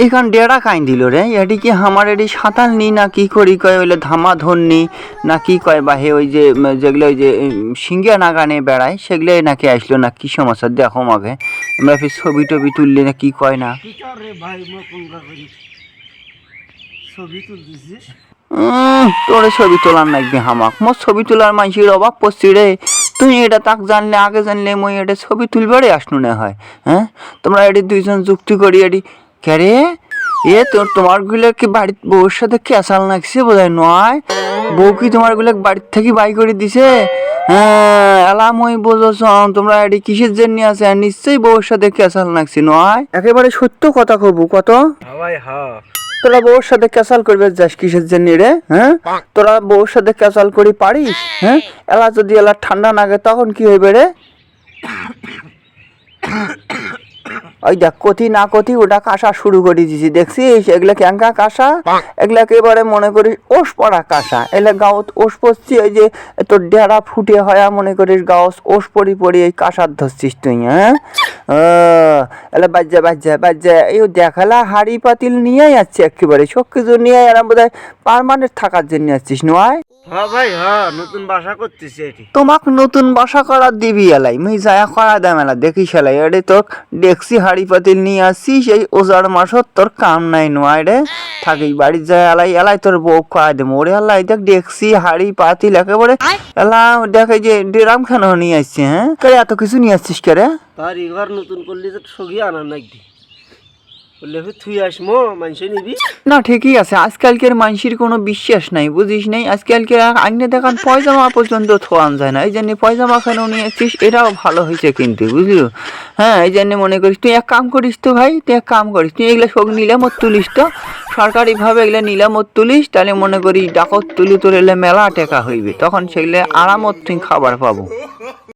এখান ডেরা কাইন দিল রে, এটি কি আমার এটি সাঁতার নি না কি করি কয়, ওইলে ধামা ধরনি না কি কয় বাহে, ওই যে যেগুলো ওই যে সিঙ্গিয়া নাগানে বেড়ায় সেগুলোই নাকি আসলো না কি সমস্যা দেখো মাকে, আমরা ফির ছবি টবি তুললে না কি কয় না। তোরে ছবি তোলার নাকবি হামাক, মোর ছবি তোলার মানুষের অভাব পড়ছি রে। তুই এটা তাক জানলে আগে জানলে মই এটা ছবি তুলবারে আসনু না হয়। হ্যাঁ তোমরা এটি দুইজন যুক্তি করি এটি ক্যারে এ তোমার গুলো কি বাড়ির বউর সাথে কেসাল নাকছে বোধহয় নয়, বউ কি তোমার গুলো বাড়ির থেকে বাই করে দিছে? হ্যাঁ এলা মই বোঝছ তোমরা এটি কিসের জন্য আছে, নিশ্চয়ই বউর সাথে কেসাল নাকছি নয়, একেবারে সত্য কথা কবু কত। তোরা বউর সাথে ক্যাসাল করবে যাস কিসের জন্য রে? হ্যাঁ তোরা বউর সাথে ক্যাসাল করি পারিস? হ্যাঁ এলা যদি এলা ঠান্ডা নাগে তখন কি হইবে রে? ওই দেখ কতি না কতি ওটা কাঁসা শুরু করে দিছি দেখছিস, এগুলা ক্যাঙ্কা কাঁসা, এগুলাকে এবারে মনে করিস ওষ পড়া কাঁসা, এগুলা গাঁত ওষ পড়ছি, এই যে তোর ডেরা ফুটে হয় মনে করিস গাঁত ওষ পড়ি পড়ি এই কাঁসার ধরছিস তুই। হ্যাঁ এলা বাজ্যা এই দেখালা হাড়ি পাতিল নিয়ে যাচ্ছে একেবারে সব কিছু নিয়ে এরা বোধ হয় পার্মানেন্ট থাকার জন্য যাচ্ছিস নয়? হ্যাঁ ভাই হ্যাঁ নতুন বাসা করতেছি এটি। তোমাক নতুন বাসা করার দিবি এলাই মুই যায়া করা দাম এলা দেখিস এলাই এটি তোর দেখছি হাড়ি পাতিল নিয়ে আসছিস এই ওজার মাসত তোর কাম নাই নয় রে, থাকিস বাড়ির যায় এলাই এলাই তোর বউ করা দেবো ওরে এলাই দেখ দেখছি হাড়ি পাতিল একেবারে এলা দেখে যে ডেরাম খানো নিয়ে আসছে। হ্যাঁ কে এত কিছু নিয়ে আসছিস কে রে? তার ঘর নতুন করলে তো সগিয়ে আনার নাকি বললে তুই আসমো মানুষে নিবি না ঠিকই আছে, আজকালকের মানুষের কোনো বিশ্বাস নাই বুঝিস নাই, আজকালকে আইনে দেখান পয়জামা পর্যন্ত থোয়ান যায় না, এই জন্য পয়জামা কেন নিয়ে এসছিস এটাও ভালো হয়েছে কিন্তু বুঝলি। হ্যাঁ এই জন্য মনে করিস তুই এক কাম করিস তো ভাই, তুই এক কাম করিস তুই এগুলো সব নিলামত তুলিস তো, সরকারিভাবে এগুলো নিলামত তুলিস, তাহলে মনে করিস ডাকত তুলি তোর এলে মেলা টেকা হইবে, তখন সেগুলো আরামত তুই খাবার পাবো।